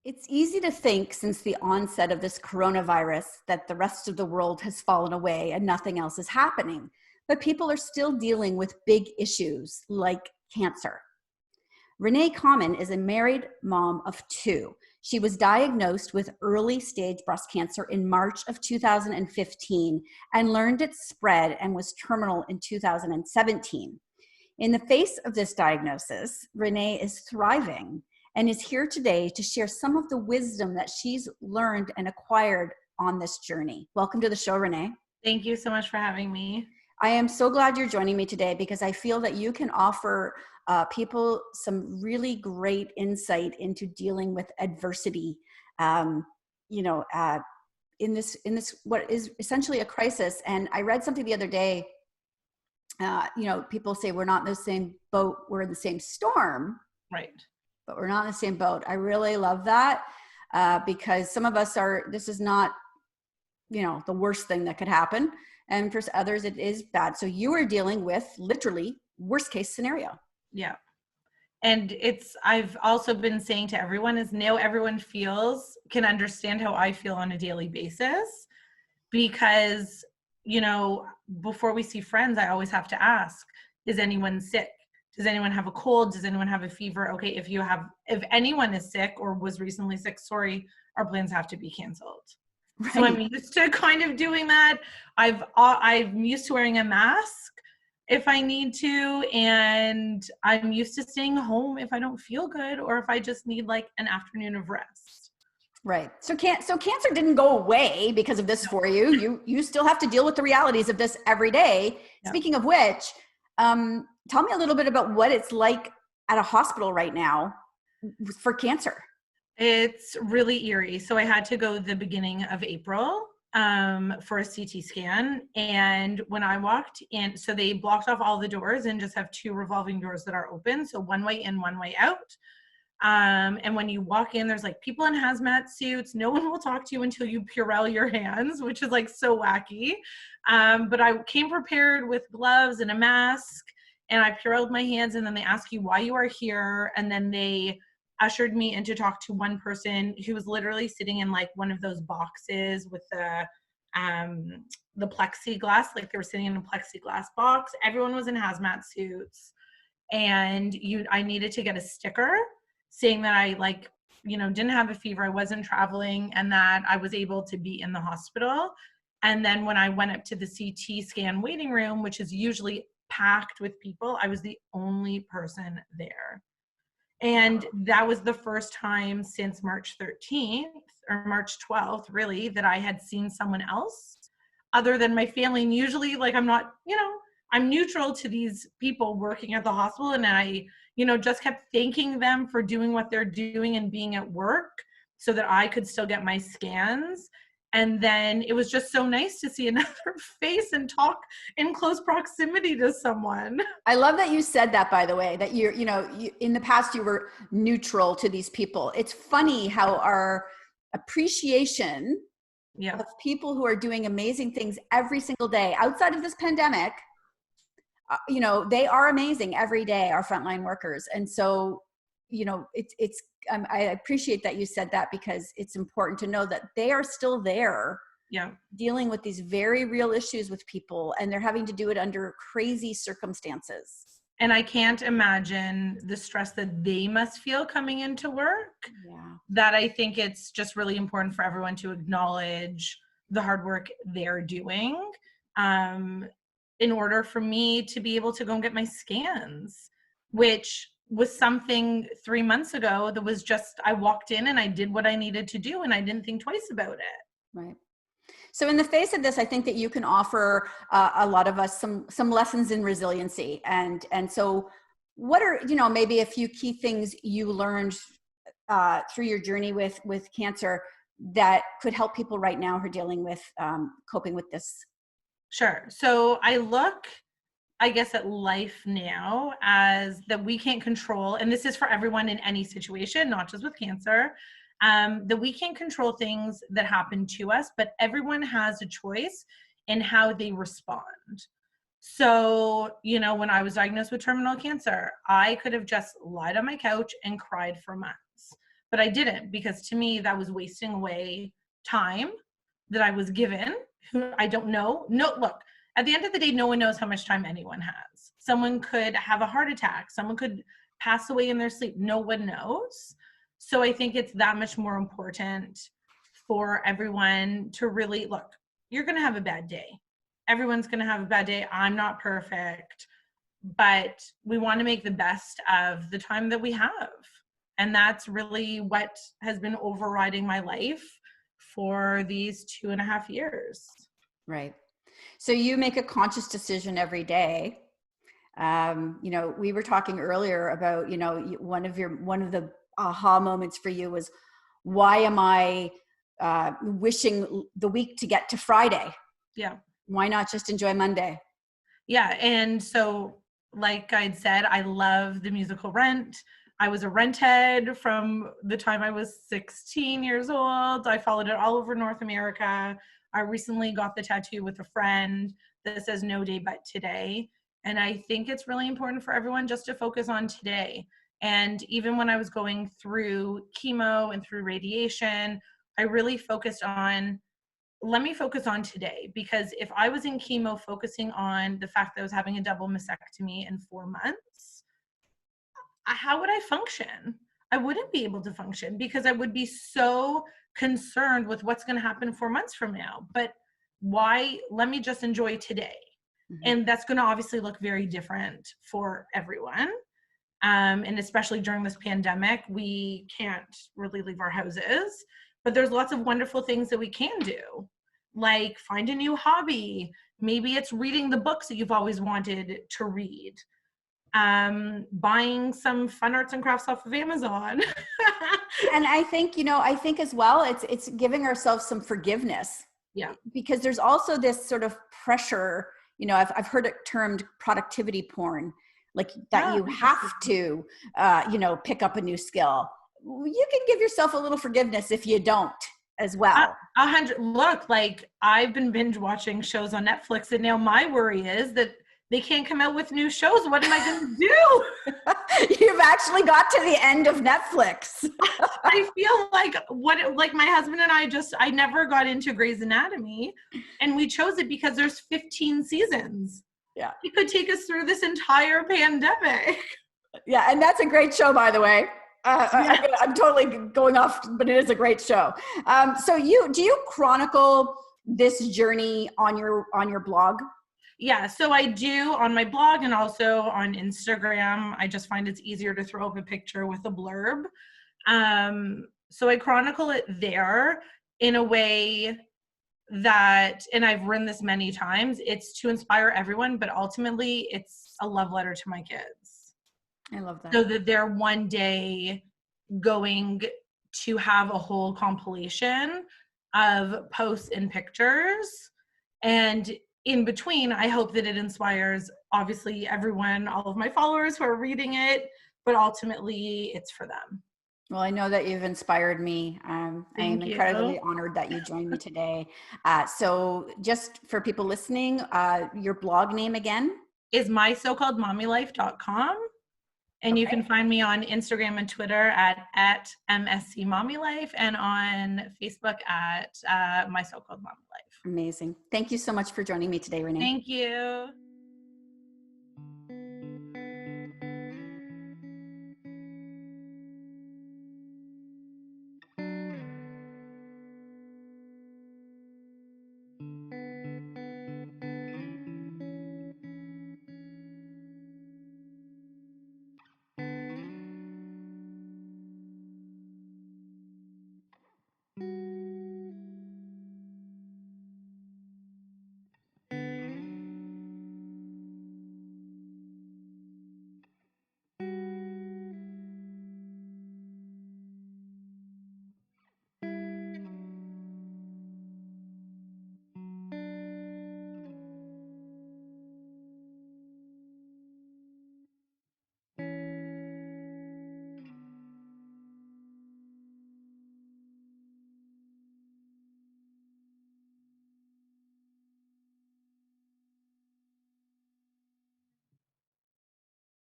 It's easy to think since the onset of this coronavirus that the rest of the world has fallen away and nothing else is happening. But people are still dealing with big issues like cancer. Renee Kaiman is a married mom of two. She was diagnosed with early stage breast cancer in March of 2015 and learned it spread and was terminal in 2017. In the face of this diagnosis, Renee is thriving and is here today to share some of the wisdom that she's learned and acquired on this journey. Welcome to the show, Renee. Thank you so much for having me. I am so glad you're joining me today because I feel that you can offer people some really great insight into dealing with adversity, in this what is essentially a crisis. And I read something the other day. People say we're not in the same boat; we're in the same storm. Right. But we're not in the same boat. I really love that because some of us are. This is not, the worst thing that could happen. And for others, it is bad. So you are dealing with literally worst case scenario. Yeah. And I've also been saying to everyone is now everyone can understand how I feel on a daily basis because, before we see friends, I always have to ask, is anyone sick? Does anyone have a cold? Does anyone have a fever? Okay. If anyone is sick or was recently sick, sorry, our plans have to be canceled. Right. So I'm used to kind of doing that. I'm used to wearing a mask if I need to, and I'm used to staying home if I don't feel good or if I just need like an afternoon of rest. Right. So cancer didn't go away because of this for you. You still have to deal with the realities of this every day. Yeah. Speaking of which, tell me a little bit about what it's like at a hospital right now for cancer. It's really eerie. So I had to go the beginning of April for a CT scan. And when I walked in, so they blocked off all the doors and just have two revolving doors that are open. So one way in, one way out. And when you walk in, there's like people in hazmat suits. No one will talk to you until you Purell your hands, which is like so wacky. But I came prepared with gloves and a mask, and I Purelled my hands, and then they ask you why you are here. And then they ushered me in to talk to one person who was literally sitting in like one of those boxes with the plexiglass, like they were sitting in a plexiglass box. Everyone was in hazmat suits, and I needed to get a sticker saying that I didn't have a fever, I wasn't traveling, and that I was able to be in the hospital. And then when I went up to the CT scan waiting room, which is usually packed with people, I was the only person there. And that was the first time since March 13th or March 12th, really, that I had seen someone else other than my family. And usually, I'm not, I'm neutral to these people working at the hospital. And I, just kept thanking them for doing what they're doing and being at work so that I could still get my scans. And then it was just so nice to see another face and talk in close proximity to someone. I love that you said that, by the way, that you in the past you were neutral to these people. It's funny how our appreciation of people who are doing amazing things every single day outside of this pandemic, they are amazing every day, our frontline workers. And so, I appreciate that you said that because it's important to know that they are still there dealing with these very real issues with people, and they're having to do it under crazy circumstances. And I can't imagine the stress that they must feel coming into work. Yeah. That I think it's just really important for everyone to acknowledge the hard work they're doing in order for me to be able to go and get my scans, which was something 3 months ago that was just, I walked in and I did what I needed to do and I didn't think twice about it. Right. So in the face of this, I think that you can offer a lot of us some lessons in resiliency. And so what are, maybe a few key things you learned through your journey with cancer that could help people right now who are dealing with coping with this? Sure. So I look, I guess, at life now as that we can't control, and this is for everyone in any situation, not just with cancer, that we can't control things that happen to us, but everyone has a choice in how they respond. So, when I was diagnosed with terminal cancer, I could have just lied on my couch and cried for months. but I didn't, because to me that was wasting away time that I was given. I don't know. No, look, at the end of the day, no one knows how much time anyone has. Someone could have a heart attack. Someone could pass away in their sleep. No one knows. So I think it's that much more important for everyone to really look, you're going to have a bad day. Everyone's going to have a bad day. I'm not perfect, but we want to make the best of the time that we have. And that's really what has been overriding my life for these 2.5 years. Right. So you make a conscious decision every day. We were talking earlier about, one of the aha moments for you was, why am I wishing the week to get to Friday? Yeah. Why not just enjoy Monday? Yeah. And so, like I'd said, I love the musical Rent. I was a Renthead from the time I was 16 years old. I followed it all over North America. I recently got the tattoo with a friend that says "No day but today." And I think it's really important for everyone just to focus on today. And even when I was going through chemo and through radiation, I really focused on, let me focus on today. Because if I was in chemo focusing on the fact that I was having a double mastectomy in 4 months, how would I function? I wouldn't be able to function, because I would be so concerned with what's going to happen 4 months from now. But why? Let me just enjoy today. Mm-hmm. And that's going to obviously look very different for everyone. And especially during this pandemic, we can't really leave our houses, but there's lots of wonderful things that we can do, like find a new hobby. Maybe it's reading the books that you've always wanted to read. Buying some fun arts and crafts off of Amazon. And I think as well, it's giving ourselves some forgiveness. Yeah. Because there's also this sort of pressure, I've heard it termed productivity porn, like that you have to, pick up a new skill. You can give yourself a little forgiveness if you don't as well. 100. Look, like I've been binge watching shows on Netflix, and now my worry is that they can't come out with new shows. What am I going to do? You've actually got to the end of Netflix. I feel like my husband and I never got into Grey's Anatomy, and we chose it because there's 15 seasons. Yeah. It could take us through this entire pandemic. Yeah. And that's a great show, by the way. I'm totally going off, but it is a great show. So do you chronicle this journey on your blog? Yeah, so I do on my blog and also on Instagram. I just find it's easier to throw up a picture with a blurb. So I chronicle it there in a way that, and I've written this many times, it's to inspire everyone, but ultimately it's a love letter to my kids. I love that. So that they're one day going to have a whole compilation of posts and pictures. And in between, I hope that it inspires, obviously, everyone, all of my followers who are reading it, but ultimately it's for them. Well, I know that you've inspired me. I am incredibly honored that you joined me today. So just for people listening, your blog name again? Is mysocalledmommylife.com. And you can find me on Instagram and Twitter at MSCMommyLife, and on Facebook at My So Called Mommy Life. Amazing. Thank you so much for joining me today, Renee. Thank you.